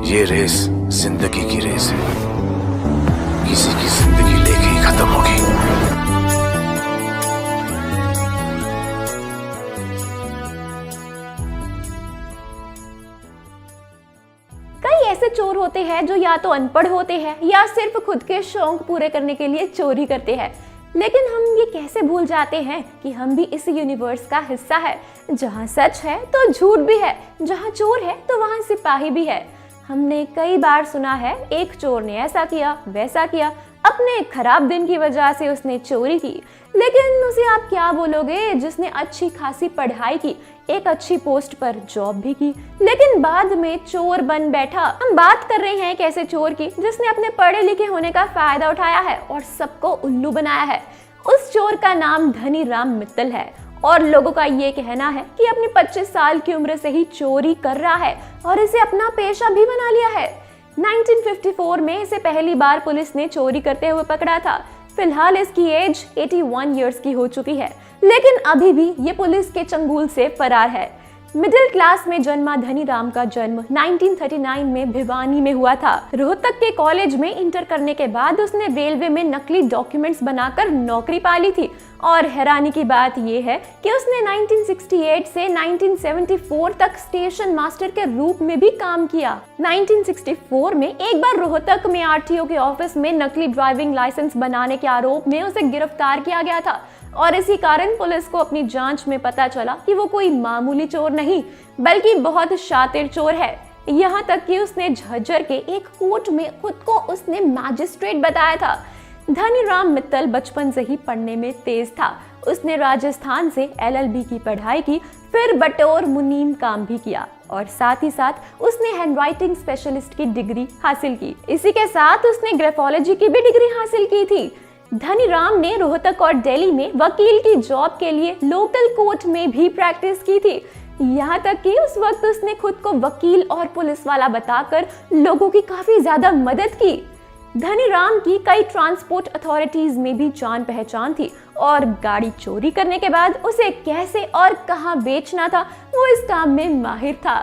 ये रेस जिंदगी की रेस है, किसी की जिंदगी लेके ही खत्म होगी। कई ऐसे चोर होते हैं जो या तो अनपढ़ होते हैं या सिर्फ खुद के शौक पूरे करने के लिए चोरी करते हैं। लेकिन हम ये कैसे भूल जाते हैं कि हम भी इस यूनिवर्स का हिस्सा है, जहाँ सच है तो झूठ भी है, जहाँ चोर है तो वहाँ सिपाही भी है। हमने कई बार सुना है एक चोर ने ऐसा किया वैसा किया, अपने खराब दिन की वजह से उसने चोरी की। लेकिन उसे आप क्या बोलोगे जिसने अच्छी खासी पढ़ाई की, एक अच्छी पोस्ट पर जॉब भी की, लेकिन बाद में चोर बन बैठा। हम बात कर रहे हैं एक ऐसे चोर की जिसने अपने पढ़े लिखे होने का फायदा उठाया है और सबको उल्लू बनाया है। उस चोर का नाम धनी राम मित्तल है और लोगों का ये कहना है कि अपनी 25 साल की उम्र से ही चोरी कर रहा है और इसे अपना पेशा भी बना लिया है। 1954 में इसे पहली बार पुलिस ने चोरी करते हुए पकड़ा था। फिलहाल इसकी एज 81 इयर्स की हो चुकी है, लेकिन अभी भी ये पुलिस के चंगुल से फरार है। मिडिल क्लास में जन्मा धनी राम का जन्म 1939 में भिवानी में हुआ था। रोहतक के कॉलेज में इंटर करने के बाद उसने रेलवे में नकली डॉक्यूमेंट्स बनाकर नौकरी पा ली थी। और हैरानी की बात यह है कि उसने 1968 से 1974 तक स्टेशन मास्टर के रूप में भी काम किया। 1964 में एक बार रोहतक में आरटीओ के ऑफिस में नकली ड्राइविंग लाइसेंस बनाने के आरोप में उसे गिरफ्तार किया गया था और इसी कारण पुलिस को अपनी जांच में पता चला कि वो कोई मामूली चोर नहीं बल्कि बहुत शातिर चोर है। यहाँ तक कि उसने झज्जर के एक कोर्ट में खुद को उसने मैजिस्ट्रेट बताया था। धनी राम मित्तल बचपन से ही पढ़ने में तेज था। उसने राजस्थान से LLB की पढ़ाई की, फिर बटोर मुनीम काम भी किया और साथ ही साथ उसने हैंडराइटिंग स्पेशलिस्ट की डिग्री हासिल की। इसी के साथ उसने ग्राफोलॉजी की भी डिग्री हासिल की थी। धनी राम ने रोहतक और दिल्ली में वकील की जॉब के लिए लोकल कोर्ट में भी प्रैक्टिस की थी। यहाँ तक कि उस वक्त उसने खुद को वकील और पुलिस वाला बताकर लोगों की काफी ज्यादा मदद की। धनी राम की कई ट्रांसपोर्ट अथॉरिटीज में भी जान पहचान थी और गाड़ी चोरी करने के बाद उसे कैसे और कहां बेचना था वो इस काम में माहिर था।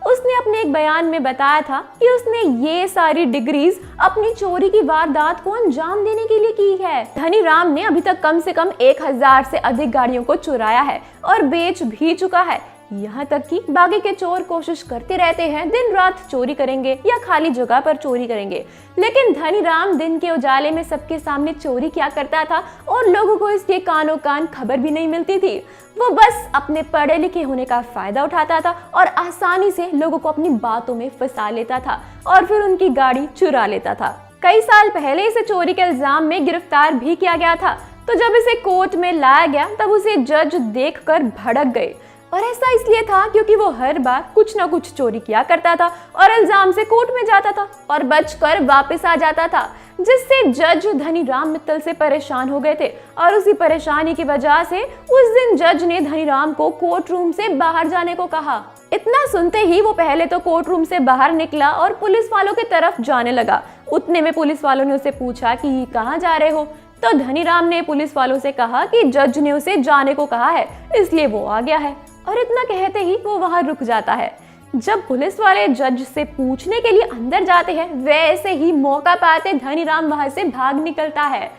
उसने अपने एक बयान में बताया था कि उसने ये सारी डिग्रीज अपनी चोरी की वारदात को अंजाम देने के लिए की है। धनी राम ने अभी तक कम से कम 1000 से अधिक गाड़ियों को चुराया है और बेच भी चुका है। यहाँ तक कि बाकी के चोर कोशिश करते रहते हैं दिन रात चोरी करेंगे या खाली जगह पर चोरी करेंगे, लेकिन धनी राम दिन के उजाले में सबके सामने चोरी किया करता था और लोगों को इसके कानों कान खबर भी नहीं मिलती थी। वो बस अपने पढ़े लिखे होने का फायदा उठाता था और आसानी से लोगों को अपनी बातों में फंसा लेता था और फिर उनकी गाड़ी चुरा लेता था। कई साल पहले इसे चोरी के इल्जाम में गिरफ्तार भी किया गया था, तो जब इसे कोर्ट में लाया गया तब उसे जज देखकर भड़क गए। और ऐसा इसलिए था क्योंकि वो हर बार कुछ ना कुछ चोरी किया करता था और इल्जाम से कोर्ट में जाता था और बचकर वापस आ जाता था, जिससे जज धनी राम मित्तल से परेशान हो गए थे। और उसी परेशानी की वजह से उस दिन जज ने धनी राम को कोर्ट रूम से बाहर जाने को कहा। इतना सुनते ही वो पहले तो कोर्ट रूम से बाहर निकला और पुलिस वालों की तरफ जाने लगा। उतने में पुलिस वालों ने उसे पूछा कि कहाँ जा रहे हो, तो धनी राम ने पुलिस वालों से कहा कि जज ने उसे जाने को कहा है इसलिए वो आ गया है। और इतना कहते ही वो वहां रुक जाता है। जब पुलिस वाले जज से पूछने के लिए अंदर जाते हैं, वैसे ही मौका पाते धनी राम वहां से भाग निकलता है।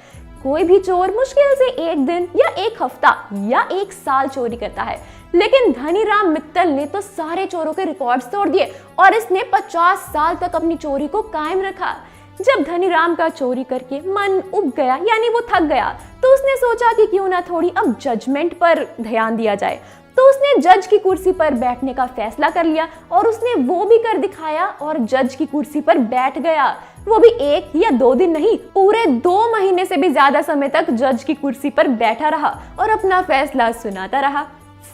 कोई भी चोर मुश्किल से एक दिन या एक हफ्ता या एक साल चोरी करता है, लेकिन धनी राम मित्तल ने तो सारे चोरों के रिकॉर्ड्स तोड़ दिए और इसने 50 साल तक अपनी चोरी को कायम रखा। जब धनी राम का चोरी करके मन उब गया यानी वो थक गया, तो उसने सोचा कि क्यों ना थोड़ी अब जजमेंट पर ध्यान दिया जाए। तो उसने जज की कुर्सी पर बैठने का फैसला कर लिया और उसने वो भी कर दिखाया और जज की कुर्सी पर बैठ गया। वो भी 1 या 2 दिन नहीं, पूरे 2 महीने से भी ज्यादा समय तक जज की कुर्सी पर बैठा रहा और अपना फैसला सुनाता रहा।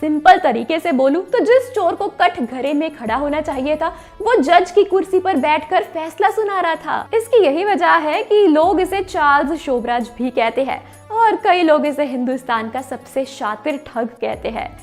सिंपल तरीके से बोलूं तो जिस चोर को कटघरे में खड़ा होना चाहिए था, वो जज की कुर्सी पर बैठकर फैसला सुना रहा था। इसकी यही वजह है कि लोग इसे चार्ल्स शोभराज भी कहते हैं और कई लोग इसे हिंदुस्तान का सबसे शातिर ठग कहते हैं।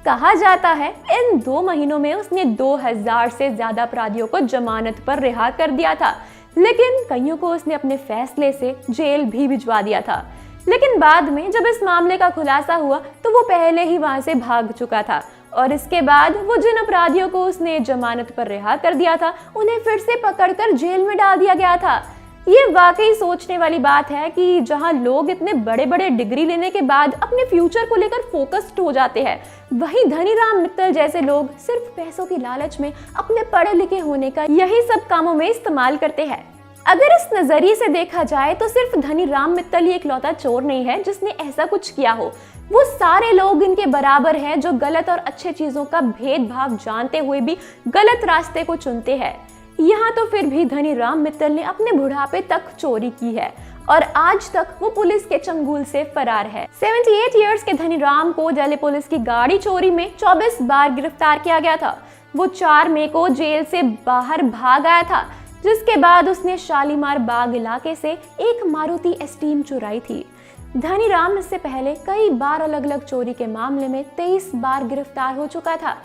कहा जाता है इन 2 महीनों में उसने 2000 से ज्यादा अपराधियों को जमानत पर रिहा कर दिया था, लेकिन कईयों को उसने अपने फैसले से जेल भी भिजवा दिया था। लेकिन बाद में जब इस मामले का खुलासा हुआ तो वो पहले ही वहां से भाग चुका था और इसके बाद वो जिन अपराधियों को उसने जमानत पर रिहा कर दिया था उन्हें फिर से पकड़कर जेल में डाल दिया गया था। ये वाकई सोचने वाली बात है कि जहां लोग इतने बड़े बड़े डिग्री लेने के बाद अपने फ्यूचर को लेकर फोकस्ड हो जाते हैं, वहीं धनीराम मित्तल जैसे लोग सिर्फ पैसों की लालच में अपने पढ़े लिखे होने का यही सब कामों में इस्तेमाल करते हैं। अगर इस नजरिए से देखा जाए तो सिर्फ धनीराम मित्तल ही इकलौता चोर नहीं है जिसने ऐसा कुछ किया हो। वो सारे लोग इनके बराबर हैं जो गलत और अच्छे चीजों का भेदभाव जानते हुए भी गलत रास्ते को चुनते हैं। यहाँ तो फिर भी धनीराम मित्तल ने अपने बुढ़ापे तक चोरी की है और आज तक वो पुलिस के चंगुल से फरार है। 78 इयर्स के धनीराम को दिल्ली पुलिस की गाड़ी चोरी में 24 बार गिरफ्तार किया गया था। वो 4 मई को जेल से बाहर भाग आया था, जिसके बाद उसने शालीमार बाग इलाके से एक मारुति एस्टीम चुराई थी। धनीराम इससे पहले कई बार अलग अलग चोरी के मामले में 23 बार गिरफ्तार हो चुका था।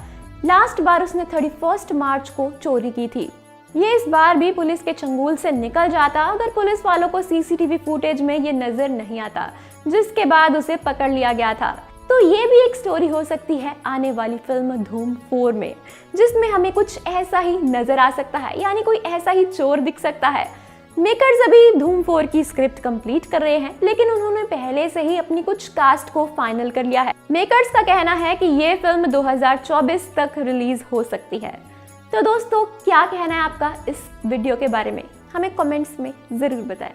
लास्ट बार उसने 31 मार्च को चोरी की थी। ये इस बार भी पुलिस के चंगुल से निकल जाता अगर पुलिस वालों को सीसीटीवी फुटेज में ये नजर नहीं आता, जिसके बाद उसे पकड़ लिया गया था। तो ये भी एक स्टोरी हो सकती है आने वाली फिल्म धूम 4 में, जिसमें हमें कुछ ऐसा ही नजर आ सकता है, यानी कोई ऐसा ही चोर दिख सकता है। मेकर्स अभी धूम 4 की स्क्रिप्ट कंप्लीट कर रहे हैं, लेकिन उन्होंने पहले से ही अपनी कुछ कास्ट को फाइनल कर लिया है। मेकर्स का कहना है कि ये फिल्म 2024 तक रिलीज हो सकती है। तो दोस्तों, क्या कहना है आपका इस वीडियो के बारे में? हमें कमेंट्स में जरूर बताएं।